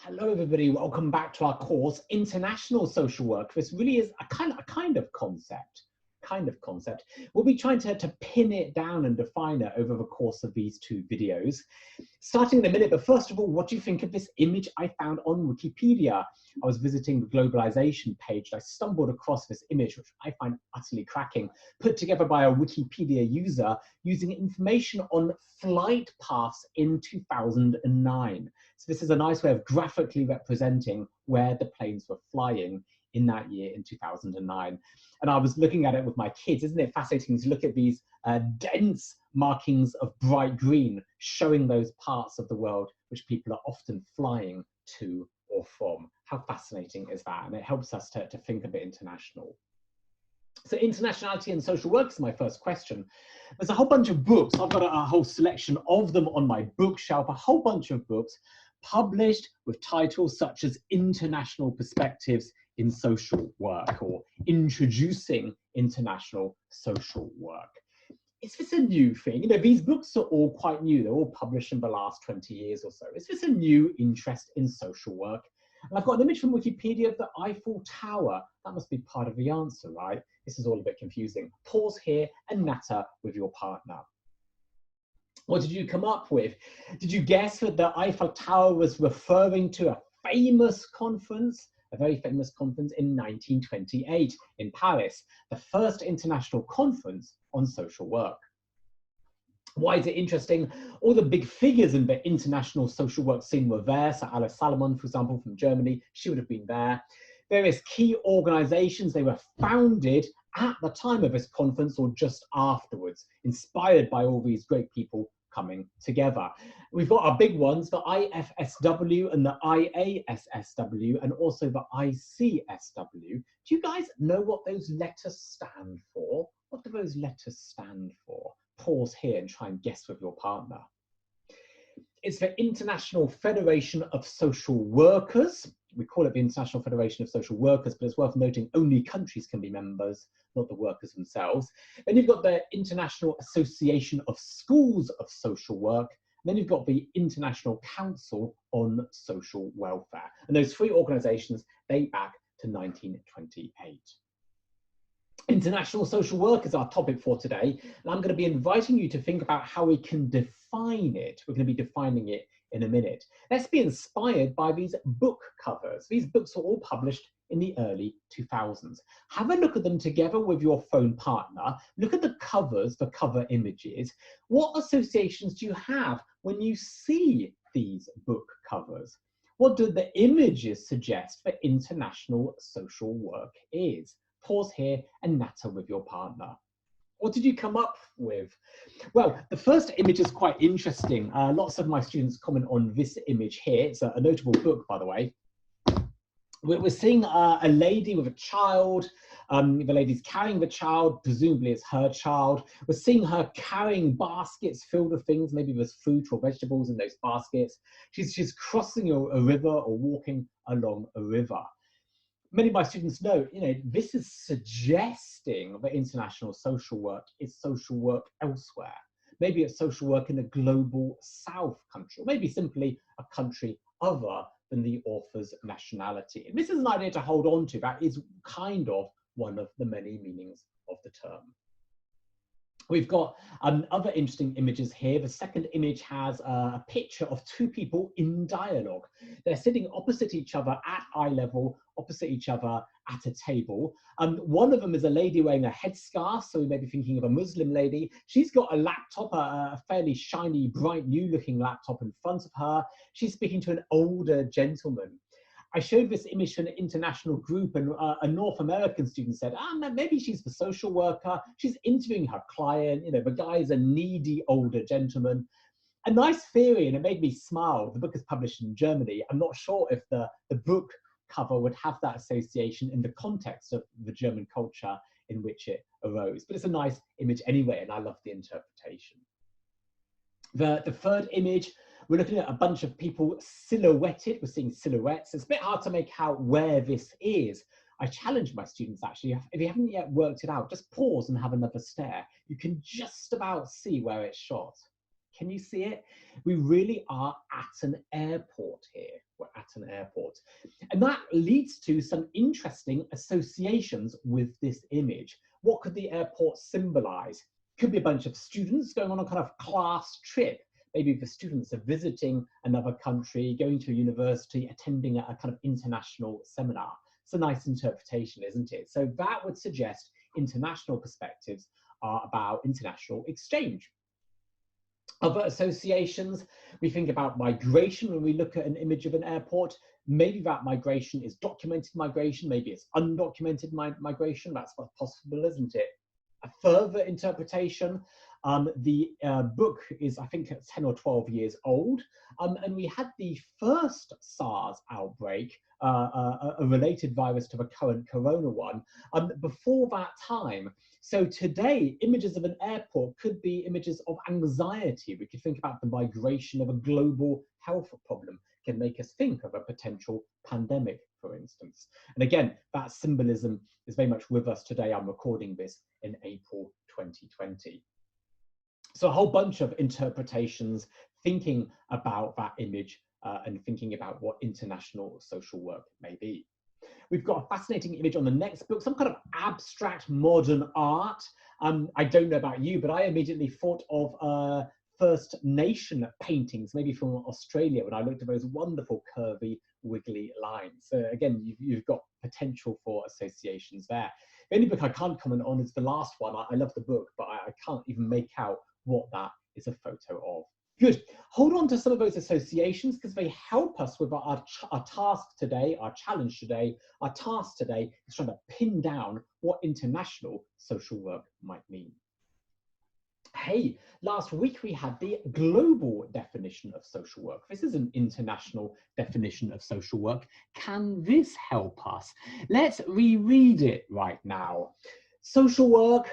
Hello, everybody. Welcome back to our course, International Social Work. This really is a kind of concept. We'll be trying to pin it down and define it over the course of these two videos. Starting in a minute, but first of all, what do you think of this image I found on Wikipedia? I was visiting the globalization page. I stumbled across this image, which I find utterly cracking, put together by a Wikipedia user using information on flight paths in 2009. So this is a nice way of graphically representing where the planes were flying in that year in 2009. And I was looking at it with my kids. Isn't it fascinating to look at these dense markings of bright green showing those parts of the world which people are often flying to or from? How fascinating is that? And it helps us to think a bit international. So internationality and social work is my first question. There's a whole bunch of books. I've got a whole selection of them on my bookshelf, a whole bunch of books published with titles such as International Perspectives in Social Work or Introducing International Social Work. Is this a new thing? You know, these books are all quite new. They're all published in the last 20 years or so. Is this a new interest in social work? And I've got an image from Wikipedia of the Eiffel Tower. That must be part of the answer, right? This is all a bit confusing. Pause here and natter with your partner. What did you come up with? Did you guess that the Eiffel Tower was referring to a famous conference? A very famous conference in 1928 in Paris, the first international conference on social work. Why is it interesting? All the big figures in the international social work scene were there. So Alice Salomon, for example, from Germany, she would have been there. Various key organizations, they were founded at the time of this conference or just afterwards, inspired by all these great people coming together. We've got our big ones, the IFSW and the IASSW, and also the ICSW. Do you guys know what those letters stand for? What do those letters stand for? Pause here and try and guess with your partner. It's the International Federation of Social Workers. We call it the International Federation of Social Workers, but it's worth noting only countries can be members, not the workers themselves. Then you've got the International Association of Schools of Social Work. And then you've got the International Council on Social Welfare. And those three organizations date back to 1928. International social work is our topic for today, and I'm going to be inviting you to think about how we can define it. We're going to be defining it in a minute. Let's be inspired by these book covers. These books were all published in the early 2000s. Have a look at them together with your phone partner. Look at the covers, the cover images. What associations do you have when you see these book covers? What do the images suggest for international social work is? Pause here and natter with your partner. What did you come up with? Well, the first image is quite interesting. Lots of my students comment on this image here. It's a notable book, by the way. We're seeing a lady with a child. The lady's carrying the child, presumably it's her child. We're seeing her carrying baskets filled with things, maybe there's fruit or vegetables in those baskets. She's crossing a river or walking along a river. Many of my students know, this is suggesting that international social work is social work elsewhere. Maybe it's social work in a global south country, or maybe simply a country other than the author's nationality. And this is an idea to hold on to. That is kind of one of the many meanings of the term. We've got other interesting images here. The second image has a picture of two people in dialogue. They're sitting opposite each other at eye level, opposite each other at a table. One of them is a lady wearing a headscarf, so we may be thinking of a Muslim lady. She's got a laptop, a fairly shiny, bright, new-looking laptop in front of her. She's speaking to an older gentleman. I showed this image to an international group, and a North American student said, maybe she's the social worker. She's interviewing her client. The guy's a needy older gentleman. A nice theory, and it made me smile. The book is published in Germany. I'm not sure if the book cover would have that association in the context of the German culture in which it arose. But it's a nice image anyway, and I love the interpretation. The third image, we're looking at a bunch of people silhouetted. We're seeing silhouettes. It's a bit hard to make out where this is. I challenge my students, actually, if you haven't yet worked it out, just pause and have another stare. You can just about see where it's shot. Can you see it? We really are at an airport here. We're at an airport. And that leads to some interesting associations with this image. What could the airport symbolize? Could be a bunch of students going on a kind of class trip. Maybe the students are visiting another country, going to a university, attending a kind of international seminar. It's a nice interpretation, isn't it? So that would suggest international perspectives are about international exchange. Other associations, we think about migration when we look at an image of an airport. Maybe that migration is documented migration, maybe it's undocumented migration. That's possible, isn't it? A further interpretation, the book is, I think, 10 or 12 years old, and we had the first SARS outbreak, a related virus to the current corona one, before that time. So today, images of an airport could be images of anxiety. We could think about the migration of a global health problem, can make us think of a potential pandemic, for instance. And again, that symbolism is very much with us today. I'm recording this in April 2020. So a whole bunch of interpretations thinking about that image and thinking about what international social work may be. We've got a fascinating image on the next book, some kind of abstract modern art. I don't know about you, but I immediately thought of First Nation paintings, maybe from Australia, when I looked at those wonderful curvy, wiggly lines. So again, you've got potential for associations there. The only book I can't comment on is the last one. I love the book, but I can't even make out what that is a photo of. Good. Hold on to some of those associations because they help us with our task today, our challenge today. Our task today is trying to pin down what international social work might mean. Hey, last week we had the global definition of social work. This is an international definition of social work. Can this help us? Let's reread it right now. Social work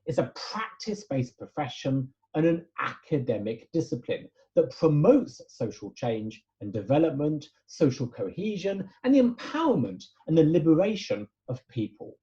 is a practice-based profession and an academic discipline that promotes social change and development, social cohesion, and the empowerment and the liberation of people.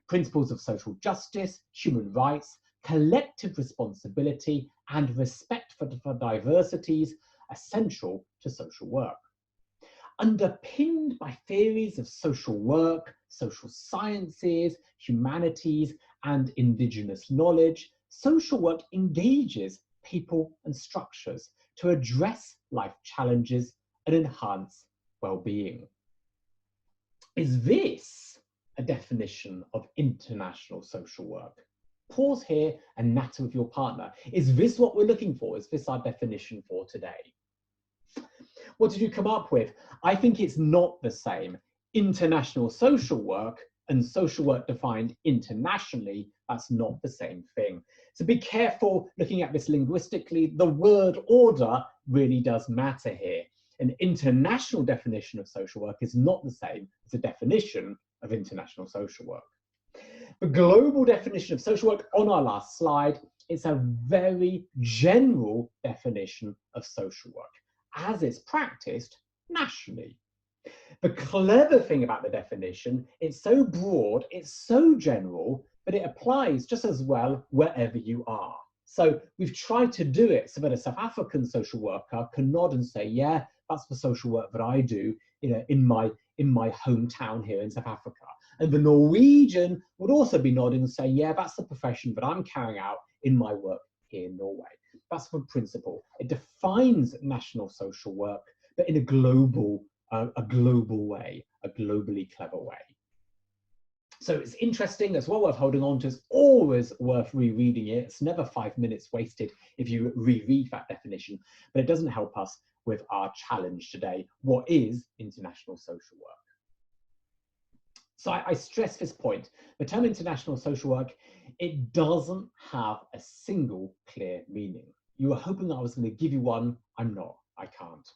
Principles of social justice, human rights, collective responsibility, and respect for diversities are central to social work. Underpinned by theories of social work, social sciences, humanities, and indigenous knowledge, social work engages people and structures to address life challenges and enhance well-being. Is this a definition of international social work? Pause here and natter with your partner. Is this what we're looking for? Is this our definition for today? What did you come up with? I think it's not the same. International social work and social work defined internationally, that's not the same thing. So be careful looking at this linguistically. The word order really does matter here. An international definition of social work is not the same as a definition of international social work. The global definition of social work on our last slide is a very general definition of social work as it's practiced nationally. The clever thing about the definition, it's so broad, it's so general, but it applies just as well wherever you are. So we've tried to do it so that a South African social worker can nod and say, yeah, that's the social work that I do, you know, in my hometown here in South Africa. And the Norwegian would also be nodding and saying, yeah, that's the profession that I'm carrying out in my work here in Norway. That's the principle. It defines national social work, but in a global way, a globally clever way. So it's interesting, it's well worth holding on to, it's always worth rereading it. It's never 5 minutes wasted if you reread that definition, but it doesn't help us with our challenge today. What is international social work? So I stress this point. The term international social work, it doesn't have a single clear meaning. You were hoping that I was going to give you one. I'm not. I can't.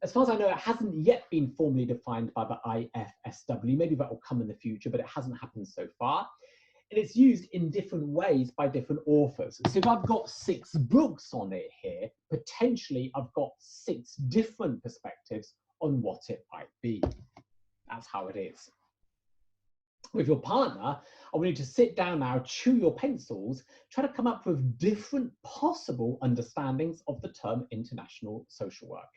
As far as I know, it hasn't yet been formally defined by the IFSW. Maybe that will come in the future, but it hasn't happened so far. And it's used in different ways by different authors. So if I've got 6 books on it here, potentially I've got 6 different perspectives on what it might be. That's how it is. With your partner, I want you to sit down now, chew your pencils, try to come up with different possible understandings of the term international social work.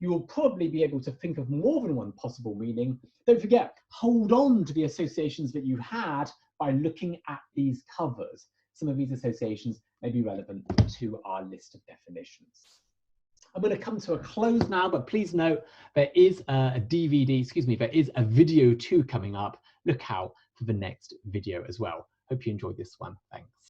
You will probably be able to think of more than one possible meaning. Don't forget, hold on to the associations that you had by looking at these covers. Some of these associations may be relevant to our list of definitions. I'm going to come to a close now, but please note there is a there is a video too coming up. Look out for the next video as well. Hope you enjoyed this one. Thanks.